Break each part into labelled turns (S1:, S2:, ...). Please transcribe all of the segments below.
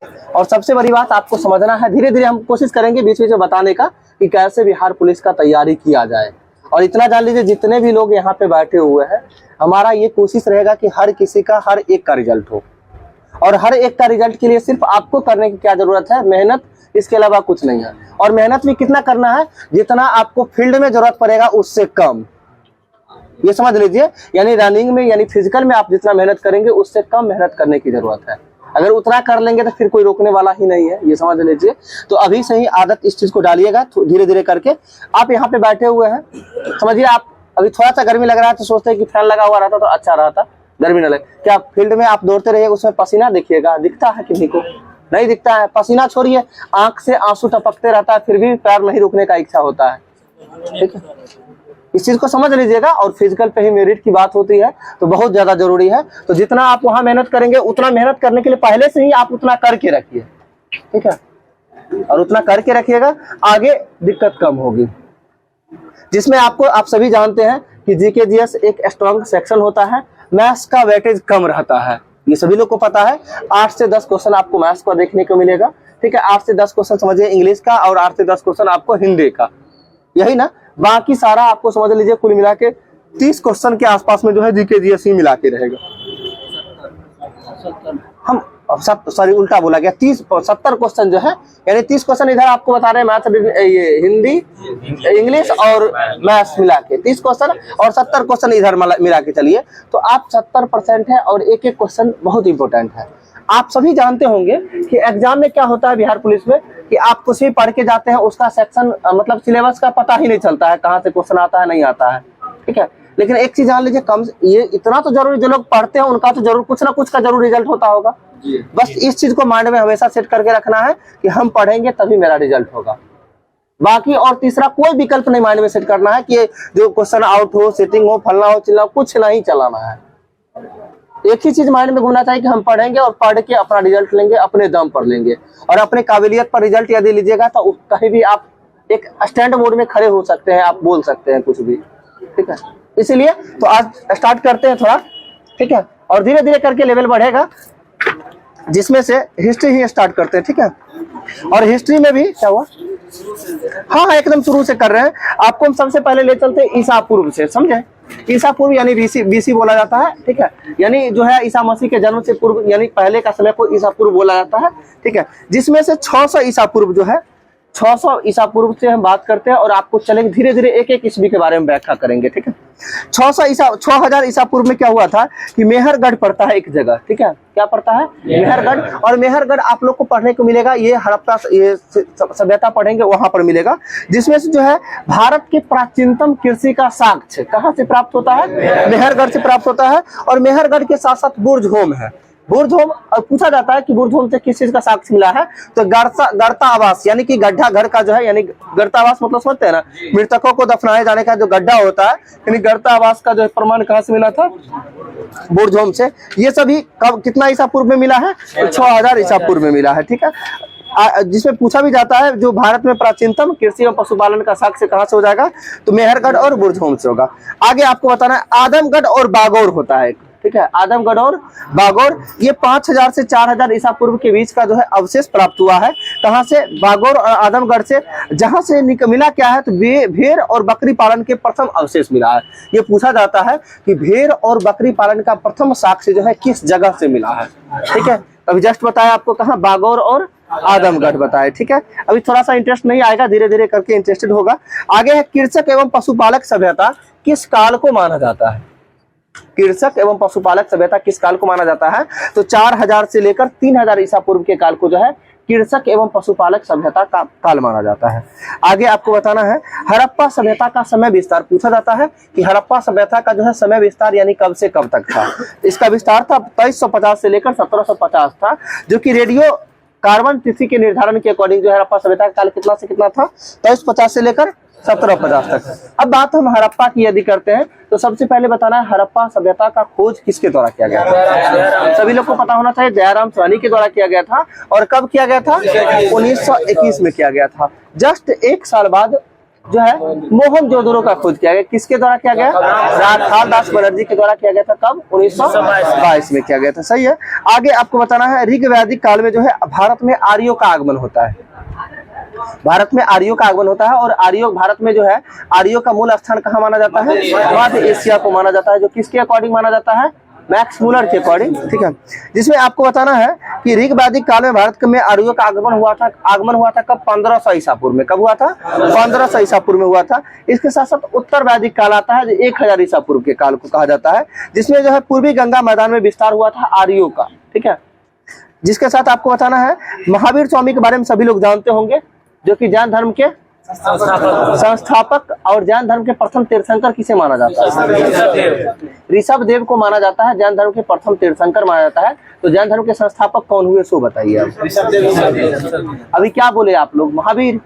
S1: और सबसे बड़ी बात आपको समझना है, धीरे धीरे हम कोशिश करेंगे बीच बीच में बताने का कि कैसे बिहार पुलिस का तैयारी किया जाए। और इतना जान लीजिए, जितने भी लोग यहाँ पे बैठे हुए हैं, हमारा ये कोशिश रहेगा कि हर किसी का हर एक का रिजल्ट हो। और हर एक का रिजल्ट के लिए सिर्फ आपको करने की क्या जरूरत है, मेहनत, इसके अलावा कुछ नहीं है। और मेहनत भी कितना करना है, जितना आपको फील्ड में जरूरत पड़ेगा उससे कम, ये समझ लीजिए। यानी रनिंग में, यानी फिजिकल में आप जितना मेहनत करेंगे उससे कम मेहनत करने की जरूरत है। अगर उतना कर लेंगे तो फिर कोई रोकने वाला ही नहीं है, ये समझ लीजिए। तो अभी से ही आदत इस चीज को डालिएगा, धीरे धीरे करके। आप यहाँ पे बैठे हुए हैं, समझिए आप अभी थोड़ा सा गर्मी लग रहा है तो सोचते हैं कि फैन लगा हुआ रहता तो अच्छा रहता, गर्मी न लगे। क्या फील्ड में आप दौड़ते रहिएगा, उसमें पसीना देखिएगा, दिखता है किसी को? नहीं दिखता है। पसीना छोड़िए, आंख से आंसू टपकते रहता है, फिर भी पैर नहीं रुकने का इच्छा होता है। ठीक है, इस चीज को समझ लीजिएगा। और फिजिकल पे ही मेरिट की बात होती है, तो बहुत ज्यादा जरूरी है। तो जितना आप वहां मेहनत करेंगे, उतना मेहनत करने के लिए पहले से ही आप उतना करके रखिए, ठीक है। और उतना करके रखिएगा, आगे दिक्कत कम होगी। जिसमें आपको, आप सभी जानते हैं कि जीके जीएस एक स्ट्रॉन्ग सेक्शन होता है, मैथ्स का वेटेज कम रहता है, ये सभी लोग को पता है। 8 से 10 क्वेश्चन आपको मैथ्स का देखने को मिलेगा, ठीक है। 8 से 10 क्वेश्चन समझिए इंग्लिश का, और 8 से 10 क्वेश्चन आपको हिंदी का, यही ना। बाकी सारा आपको समझ लीजिए कुल मिला के 30 क्वेश्चन के आसपास में जो है जीके जीएस ही मिला के रहेगा। हम सॉरी उल्टा बोला गया, 70 क्वेश्चन जो है, यानी 30 क्वेश्चन इधर आपको बता रहे हैं मैथ, ये हिंदी, इंग्लिश और मैथ्स मिला के 30 क्वेश्चन, और 70 क्वेश्चन इधर मिला के चलिए। तो आप 70% है, और एक एक क्वेश्चन बहुत इंपॉर्टेंट है। आप सभी जानते होंगे कि एग्जाम में क्या होता है बिहार पुलिस में, कि आप कुछ भी पढ़ के जाते हैं, उसका सेक्शन मतलब सिलेबस का पता ही नहीं चलता है, कहाँ से क्वेश्चन आता है नहीं आता है, ठीक है। लेकिन एक चीज जान लीजिए, कम ये इतना तो जरूरी, जो लोग पढ़ते हैं उनका तो जरूर कुछ ना कुछ का जरूर रिजल्ट होता होगा। बस इस चीज को माइंड में हमेशा सेट करके रखना है कि हम पढ़ेंगे तभी मेरा रिजल्ट होगा। बाकी और तीसरा कोई विकल्प नहीं माइंड में सेट करना है कि जो क्वेश्चन आउट हो, सेटिंग हो, फलना हो, चिल्ला, कुछ नहीं चलाना है। एक ही चीज माइंड में घूमना चाहिए कि हम पढ़ेंगे और पढ़ के अपना रिजल्ट लेंगे, अपने दम पर लेंगे। और अपने काबिलियत पर रिजल्ट यदि लीजिएगा तो कहीं भी आप एक स्टैंड बोर्ड में खड़े हो सकते हैं, आप बोल सकते हैं कुछ भी, ठीक है। इसीलिए तो आज स्टार्ट करते हैं थोड़ा, ठीक है। और धीरे धीरे करके लेवल बढ़ेगा, जिसमें से हिस्ट्री ही स्टार्ट करते हैं, ठीक है। और हिस्ट्री में भी क्या हुआ, हाँ एकदम शुरू से कर रहे हैं। आपको हम सबसे पहले ले चलते हैं ईसा पूर्व से, समझे। ईसा पूर्व यानी बीसी बोला जाता है, ठीक है। यानी जो है ईसा मसीह के जन्म से पूर्व, यानी पहले का समय को ईसा पूर्व बोला जाता है, ठीक है। जिसमें से 600 ईसा पूर्व जो है, 600 ईसा पूर्व से हम बात करते हैं, और आपको चलेंगे धीरे धीरे एक एक ईस्वी के बारे में व्याख्या करेंगे, ठीक है। 6000 ईसा पूर्व में क्या हुआ था कि मेहरगढ़ पड़ता है एक जगह, ठीक है। क्या पड़ता है? मेहरगढ़। और मेहरगढ़ आप लोग को पढ़ने को मिलेगा, ये हड़प्पा ये सभ्यता पढ़ेंगे वहां पर मिलेगा, जिसमें से जो है भारत के प्राचीनतम कृषि का साक्ष्य कहाँ से प्राप्त होता है? मेहरगढ़ से प्राप्त होता है। और मेहरगढ़ के साथ साथ बुर्ज होम है, बुर्ज होम। और पूछा जाता है कि बुर्ज होम से किस चीज का साक्ष्य मिला है, तो गर्ता आवास, यानी कि गड्ढा घर का जो है, यानी गर्ता आवास मतलब समझते हैं ना, मृतकों को दफनाए जाने का जो गड्ढा होता है, यानी गर्ता आवास का जो प्रमाण कहाँ से मिला था? बुर्ज होम से। ये सभी कब, कितना ईसा पूर्व में मिला है? तो 6000 ईसा पूर्व में मिला है, ठीक है। जिसमें पूछा भी जाता है जो भारत में प्राचीनतम कृषि और पशुपालन का साक्ष्य कहाँ से हो जाएगा, तो मेहरगढ़ और बुर्ज होम से होगा। आगे आपको बताना है आदमगढ़ और बागौर होता है, ठीक है। आदमगढ़ और बागौर, ये 5000 से 4000 ईसा पूर्व के बीच का जो है अवशेष प्राप्त हुआ है। कहाँ से? बागौर और आदमगढ़ से। जहां से मिला क्या है, तो भेड़ और बकरी पालन के प्रथम अवशेष मिला है। ये पूछा जाता है कि भेड़ और बकरी पालन का प्रथम साक्ष्य जो है किस जगह से मिला है, ठीक है। अभी जस्ट बताया आपको, कहाँ? बागौर और आदमगढ़ बताए, ठीक है। अभी थोड़ा सा इंटरेस्ट नहीं आएगा, धीरे धीरे करके इंटरेस्टेड होगा। आगे है कृषक एवं पशुपालक सभ्यता किस काल को माना जाता है? कृषक एवं पशुपालक सभ्यता किस काल को माना जाता है? तो 4000 से लेकर 3000 ईसा पूर्व के काल को जो है कृषक एवं पशुपालक सभ्यता का काल माना जाता है। आगे आपको बताना है हड़प्पा सभ्यता का समय विस्तार। पूछा जाता है कि हड़प्पा सभ्यता का जो है समय विस्तार यानी कब से कब तक था। इसका विस्तार था 2350 से लेकर 1750 था, जो कि रेडियो कार्बन तिथि के निर्धारण के अकॉर्डिंग जो है हड़प्पा सभ्यता का काल कितना से कितना था? 2350 से लेकर 1750 तक। अब बात हम हड़प्पा की यदि करते हैं तो सबसे पहले बताना है हड़प्पा सभ्यता का खोज किसके द्वारा किया गया था? सभी लोग को पता होना चाहिए, दयाराम साहनी के द्वारा किया गया था। और कब किया गया था? 1921 में किया गया था। जस्ट एक साल बाद जो है मोहनजोदड़ो का खोज किया गया। किसके द्वारा किया गया? राखालदास बनर्जी के द्वारा किया गया था। कब? 1922 में किया गया था। सही है। आगे आपको बताना है, ऋग वैदिक काल में जो है भारत में आर्यों का आगमन होता है। भारत में आर्यों का आगमन होता है और आर्यों, भारत में जो है आर्यों का मूल स्थान कहाँ माना जाता है? मध्य एशिया को माना जाता है। जो किसके अकॉर्डिंग माना जाता है? मैक्स मुलर के अकॉर्डिंग। ठीक है। जिसमें आपको बताना है कि ऋग वैदिक काल में भारत में आर्यों का आगमन हुआ था। कब? 1500 ईसा पूर्व में। कब हुआ था? 1500 ईसा पूर्व में हुआ था। इसके साथ साथ उत्तर वैदिक काल आता है, जो 1000 ईसा पूर्व के काल को कहा जाता है, जिसमें जो है पूर्वी गंगा मैदान में विस्तार हुआ था आर्यों का। ठीक है। जिसके साथ आपको बताना है, महावीर स्वामी के बारे में सभी लोग जानते होंगे, जो कि जैन धर्म के संस्थापक और जैन धर्म के प्रथम तीर्थंकर किसे माना जाता है? ऋषभ देव को माना जाता है जैन धर्म के प्रथम तीर्थंकर माना जाता है। तो जैन धर्म के संस्थापक कौन हुए, सो बताइए आप। अभी क्या बोले आप लोग? महावीर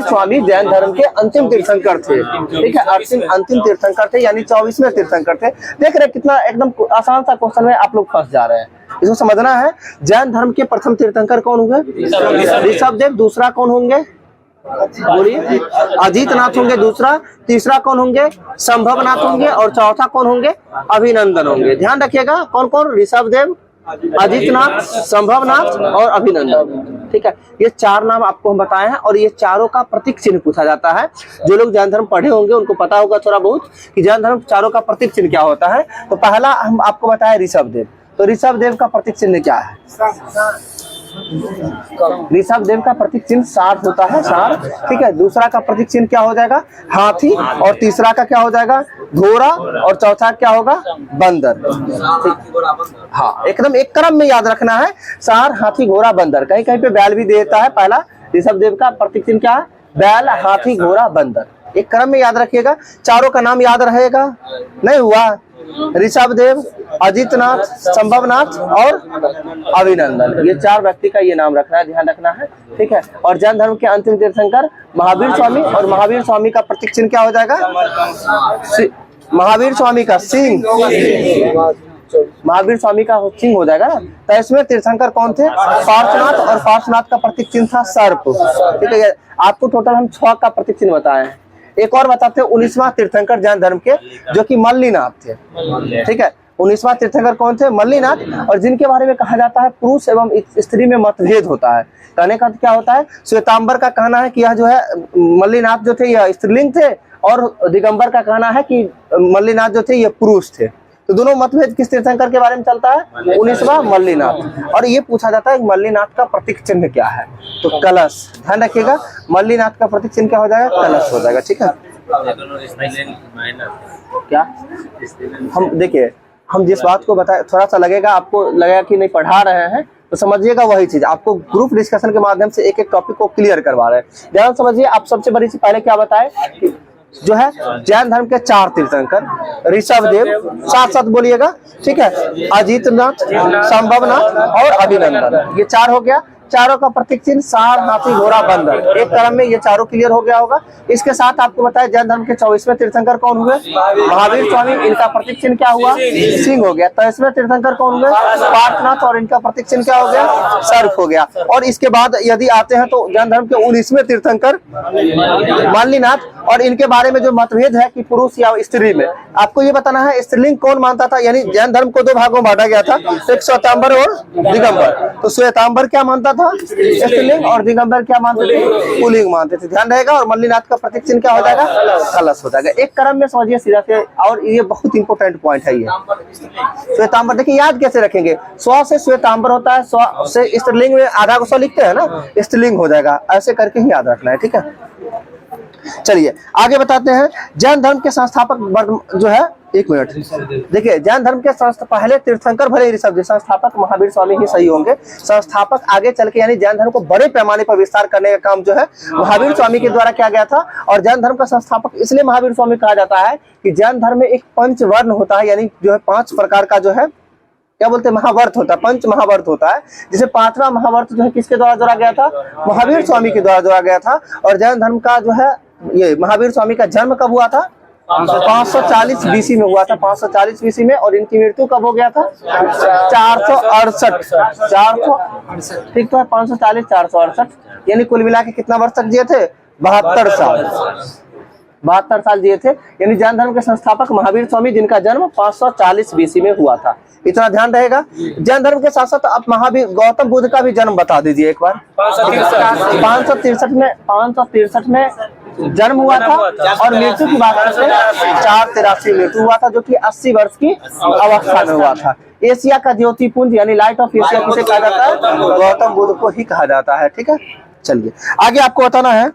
S1: स्वामी जैन धर्म के अंतिम तीर्थंकर थे। ठीक है, अंतिम तीर्थंकर थे, यानी 24वें तीर्थंकर थे। देख रहे कितना एकदम आसान सा क्वेश्चन में आप लोग फंस जा रहे हैं। इसको समझना है, जैन धर्म के प्रथम तीर्थंकर कौन हुए? ऋषभ देव। दूसरा कौन होंगे? बोलिए। अजीतनाथ होंगे दूसरा। तीसरा कौन होंगे? संभवनाथ होंगे। और चौथा कौन होंगे? अभिनंदन होंगे। ध्यान रखिएगा, कौन कौन? ऋषभ देव, अजीतनाथ, संभवनाथ और अभिनंदन। ठीक है, ये चार नाम आपको हम बताए हैं और ये चारों का प्रतीक चिन्ह पूछा जाता है। जो लोग जैन धर्म पढ़े होंगे उनको पता होगा थोड़ा बहुत कि जैन धर्म चारों का प्रतीक चिन्ह क्या होता है। तो पहला हम आपको बताया ऋषभ देव। तो ऋषभ देव का प्रतीक चिन्ह क्या है? ऋषभ देव का प्रतीक चिन्ह सारथ होता है, सारथ। ठीक है। दूसरा का प्रतीक चिन्ह क्या हो जाएगा? हाथी। और तीसरा का क्या हो जाएगा? घोड़ा। और चौथा क्या होगा? बंदर। हाँ, एकदम एक क्रम में याद रखना है, सार, हाथी, घोड़ा, बंदर। कहीं कहीं पे बैल भी देता है। पहला ऋषभ देव का प्रतीक चिन्ह क्या है? बैल, हाथी, घोड़ा, बंदर। एक क्रम में याद रखिएगा। चारों का नाम याद रहेगा? नहीं हुआ? ऋषभ देव, अजीतनाथ, संभवनाथ और अभिनंदन, ये चार व्यक्ति का ये नाम रखना है, ध्यान रखना है। ठीक है। और जैन धर्म के अंतिम तीर्थंकर महावीर स्वामी। और महावीर स्वामी का प्रतीक चिन्ह क्या हो जाएगा? महावीर स्वामी का सिंह। महावीर स्वामी का सिंह हो जाएगा ना। तो इसमें तीर्थंकर कौन थे? पार्श्वनाथ। और पार्श्वनाथ का प्रतीक चिन्ह था सर्प। ठीक है। आपको टोटल हम 6 का प्रतीक चिन्ह बताए हैं। एक और बताते हैं 19वां तीर्थंकर जैन धर्म के, जो कि मल्लीनाथ थे। ठीक है। 19वां तीर्थंकर कौन थे? मल्लीनाथ। और जिनके बारे में कहा जाता है पुरुष एवं स्त्री में मतभेद होता है। कहने का क्या होता है? श्वेतांबर का कहना है कि यह जो है मल्लीनाथ जो थे यह स्त्रीलिंग थे, और दिगंबर का कहना है कि मल्लीनाथ जो थे ये पुरुष थे। तो दोनों मतभेद किस तीर्थंकर के बारे में चलता है? 19वां मल्लीनाथ। और ये पूछा जाता है कि मल्लीनाथ का प्रतीक चिन्ह क्या है? तो कलश। ध्यान रखिएगा, मल्लीनाथ का प्रतीक चिन्ह क्या हो जाएगा? कलश हो जाएगा। ठीक है। क्या हम देखिए, हम जिस बात को बताए, थोड़ा सा लगेगा आपको, लगेगा कि नहीं पढ़ा रहे हैं, तो समझिएगा वही चीज आपको ग्रुप डिस्कशन के माध्यम से एक एक टॉपिक को क्लियर करवा रहे हैं। ध्यान समझिए। आप सबसे बड़ी चीज पहले क्या बताए, जो है जैन धर्म के 4 तीर्थंकर ऋषभ देव, साथ साथ बोलिएगा। ठीक है। अजीतनाथ, संभवनाथ और अभिनंदन, ये 4 हो गया। चारों का प्रतीक चिन्ह सार, हाथी, घोड़ा, बंदर। एक क्रम में ये चारों क्लियर हो गया होगा। इसके साथ आपको बताया जैन धर्म के 24वें तीर्थंकर कौन हुए? महावीर स्वामी। इनका प्रतीक चिन्ह क्या हुआ? सिंह हो गया। 23वें तीर्थंकर कौन हुए? पार्श्वनाथ। और इनका प्रतीक चिन्ह क्या हो गया? सर्प हो गया। और इसके बाद यदि आते हैं तो जैन धर्म के 19वें तीर्थंकर मल्लीनाथ। और इनके बारे में जो मतभेद है कि पुरुष या स्त्री में, आपको ये बताना है स्त्रीलिंग कौन मानता था। यानी जैन धर्म को 2 भागों में बांटा गया था, एक श्वेतांबर और दिगंबर। तो श्वेतांबर क्या मानता था? स्त्रीलिंग। और दिगंबर क्या मानते थे? पुल्लिंग मानते थे। ध्यान रहेगा। और मल्लीनाथ का प्रतीक चिन्ह क्या हो जाएगा? कलश हो जाएगा। एक क्रम में समझिए सीधा से। और ये बहुत इंपॉर्टेंट पॉइंट है ये श्वेतांबर। देखिए याद कैसे रखेंगे? स्व से श्वेतांबर होता है, स्व से स्त्रीलिंग में आधा को स्व लिखते हैं ना, स्त्रीलिंग हो जाएगा। ऐसे करके ही याद रखना है। ठीक है। चलिए आगे बताते हैं। जैन धर्म के संस्थापक जो है, एक मिनट देखिए, जैन धर्म के पहले तीर्थंकर भले ही ऋषभ देव, संस्थापक महावीर स्वामी ही सही होंगे। संस्थापक आगे चल के यानी जैन धर्म को बड़े पैमाने पर विस्तार करने का काम जो है महावीर स्वामी के द्वारा किया गया था। और जैन धर्म का संस्थापक इसलिए महावीर स्वामी कहा जाता है कि जैन धर्म में एक पंचवर्ण होता है, यानी जो है 5 प्रकार का जो है क्या बोलते हैं, महावर्त होता है, पंच महावर्त होता है। जिसे 5वां महावर्त जो है किसके द्वारा जोड़ा गया था? महावीर स्वामी के द्वारा जोड़ा गया था। और जैन धर्म का जो है ये महावीर स्वामी का जन्म कब हुआ था? 540 BC में हुआ था, 540 BC में। और इनकी मृत्यु कब हो गया था? 468, ठीक तो है, 540 468, यानी कुल मिला के कितना वर्ष तक जिए थे? 72 साल, 72 साल जिए थे। यानी जैन धर्म के संस्थापक महावीर स्वामी, जिनका जन्म 540 BC में हुआ था, इतना ध्यान रहेगा। जैन धर्म के साथ साथ आप महावीर गौतम बुद्ध का भी जन्म बता दीजिए एक बार। 563 में जन्म हुआ था और मृत्यु की बात करते हैं 483 मृत्यु हुआ था, जो कि 80 वर्ष की अवस्था में हुआ था। एशिया का ज्योतिपुंज यानी लाइट ऑफ एशिया किसे कहा जाता है? गौतम बुद्ध को ही कहा जाता है, ठीक है। चलिए आगे आपको बताना है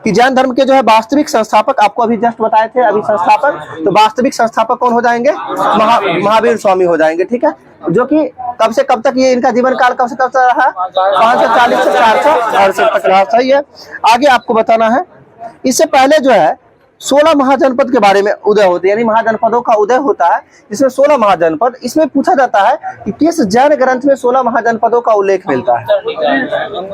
S1: कि जैन धर्म के जो है वास्तविक संस्थापक, आपको अभी जस्ट बताए थे अभी संस्थापक, तो वास्तविक संस्थापक कौन हो जाएंगे? महावीर स्वामी हो जाएंगे, ठीक है। जो कि कब से कब तक, ये इनका जीवन काल कब से कब तक रहा? 540 से 468 तक रहा, सही है। आगे आपको बताना है, इससे पहले जो है 16 महाजनपद के बारे में उदय होते, यानी महाजनपदों का उदय होता है, इसमें 16 महाजनपद। इसमें पूछा जाता है कि किस जैन ग्रंथ में 16 महाजनपदों का उल्लेख मिलता है?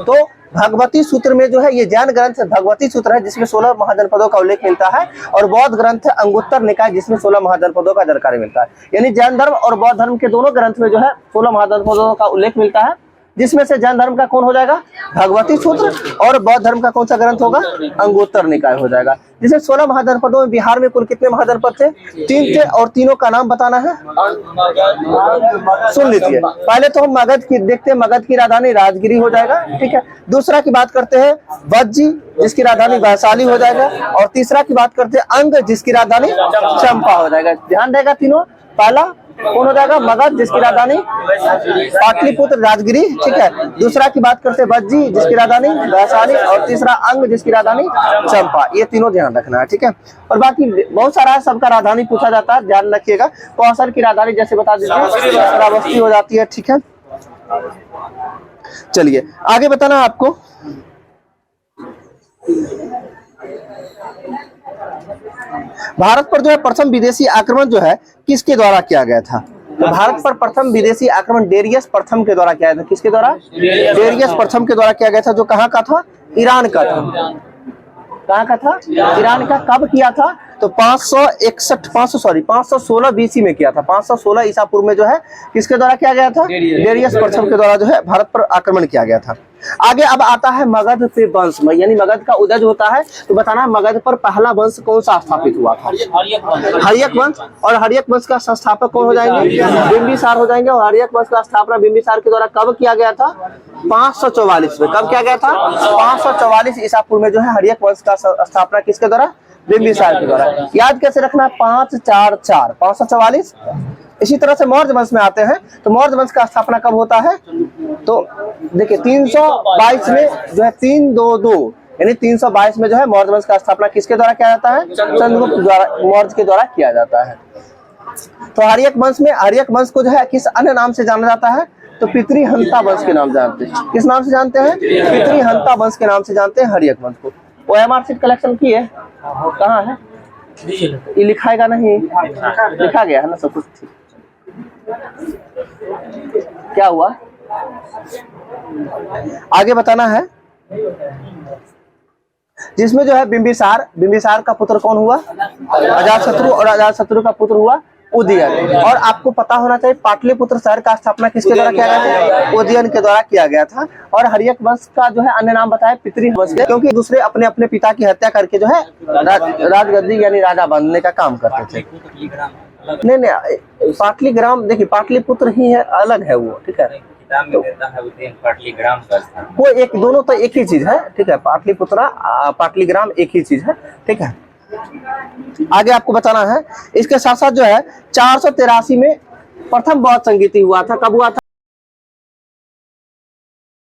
S1: तो भगवती सूत्र में जो है, ये जैन ग्रंथ भगवती सूत्र है जिसमें 16 महाजनपदों का उल्लेख मिलता है, और बौद्ध ग्रंथ है अंगुत्तर निकाय जिसमें 16 महाजनपदों का जानकारी मिलता है। यानी जैन धर्म और बौद्ध धर्म के दोनों ग्रंथ में जो है 16 महाजनपदों का उल्लेख मिलता है, जिसमें से जैन धर्म का कौन हो जाएगा? भगवती सूत्र, और बौद्ध धर्म का कौन सा ग्रंथ होगा? अंगुत्तर निकाय हो जाएगा। जिसमें 16 महाजनपदों में बिहार में कुल कितने महाजनपद थे? 3 थे, और तीनों का नाम बताना है। सुन लीजिए, पहले तो हम मगध की देखते हैं, मगध की राजधानी राजगिरी हो जाएगा, ठीक है। दूसरा की बात करते हैं वज्जी, जिसकी राजधानी वैशाली हो जाएगा, और तीसरा की बात करते हैं अंग, जिसकी राजधानी चंपा हो जाएगा। ध्यान रहेगा तीनों, पहला कौन हो जाएगा? मगध, जिसकी राजधानी पाटलिपुत्र राजगिरी, ठीक है। दूसरा की बात करते हैं वज्जी, जिसकी राजधानी वैशाली, और तीसरा अंग, जिसकी राजधानी चंपा। ये तीनों ध्यान रखना है, ठीक है। और बाकी बहुत सारा है, सबका राजधानी पूछा जाता है, ध्यान रखिएगा। कौशल की राजधानी जैसे बता दीजिए श्रावस्ती हो जाती है, ठीक है। चलिए आगे बताना आपको, भारत पर जो है प्रथम विदेशी आक्रमण जो है किसके द्वारा किया गया था? तो भारत पर प्रथम विदेशी आक्रमण डेरियस प्रथम के द्वारा किया गया था। किसके द्वारा? डेरियस प्रथम के द्वारा किया गया था, जो कहाँ का था? ईरान का था। कहाँ का था? ईरान का। कब किया था? तो 516 BC में किया था। 516 ईसा पूर्व में जो है किसके द्वारा किया गया था? डेरियस प्रथम के द्वारा जो है भारत पर आक्रमण किया गया था। आगे अब आता है मगध पे वंश में, यानी मगध का उदय होता है, तो बताना मगध पर पहला वंश कौन सा स्थापित हुआ था? हर्यक वंश। और हर्यक वंश का संस्थापक कौन हो जाएंगे? बिंबिसार हो जाएंगे। और हर्यक वंश का स्थापना बिंबिसार के द्वारा कब किया गया था? 544 में। कब किया गया था? 544 ईसा पूर्व में जो है हर्यक वंश का स्थापना किसके द्वारा? बिंबिसार के द्वारा। याद कैसे रखना? 544 544। इसी तरह से मौर्य वंश में आते हैं, तो मौर्य वंश का स्थापना कब होता है? तो देखिए 322 में जो है 322, यानी 322 में जो है मौर्य वंश का स्थापना किसके द्वारा किया जाता है? चंद्रगुप्त द्वारा, मौर्य के द्वारा किया जाता है। तो हर्यक वंश में, हर्यक वंश को जो है किस अन्य नाम से जाना जाता है? तो पितृहंता वंश के नाम जानते हैं। किस नाम से जानते हैं? पितृहंता वंश के नाम से जानते हैं हर्यक वंश को। OMR शीट कलेक्शन की है, कहाँ है? ये लिखाएगा नहीं, लिखा गया है ना सब कुछ, ठीक। क्या हुआ? आगे बताना है, जिसमें जो है बिंबिसार का पुत्र कौन हुआ? अजातशत्रु। और अजातशत्रु का पुत्र हुआ उदयन। और आपको पता होना चाहिए पाटलिपुत्र शहर का स्थापना किसके द्वारा किया गया था? उदयन के द्वारा किया गया था। और हर्यक वंश का जो है अन्य नाम बताया पितृवंश, क्योंकि दूसरे अपने अपने पिता की हत्या करके जो है राजगद्दी यानी राजा बनने का काम करते थे। नहीं, पाटलिग्राम देखिए, पाटलिपुत्र ही है, अलग है वो, ठीक है। तो
S2: पाटलिग्राम
S1: वो एक, दोनों तो एक ही चीज है, ठीक है। पाटलिपुत्रा पाटलिग्राम एक ही चीज है, ठीक है। आगे आपको बताना है, इसके साथ साथ जो है 483 में प्रथम बौद्ध संगीति हुआ था। कब हुआ था?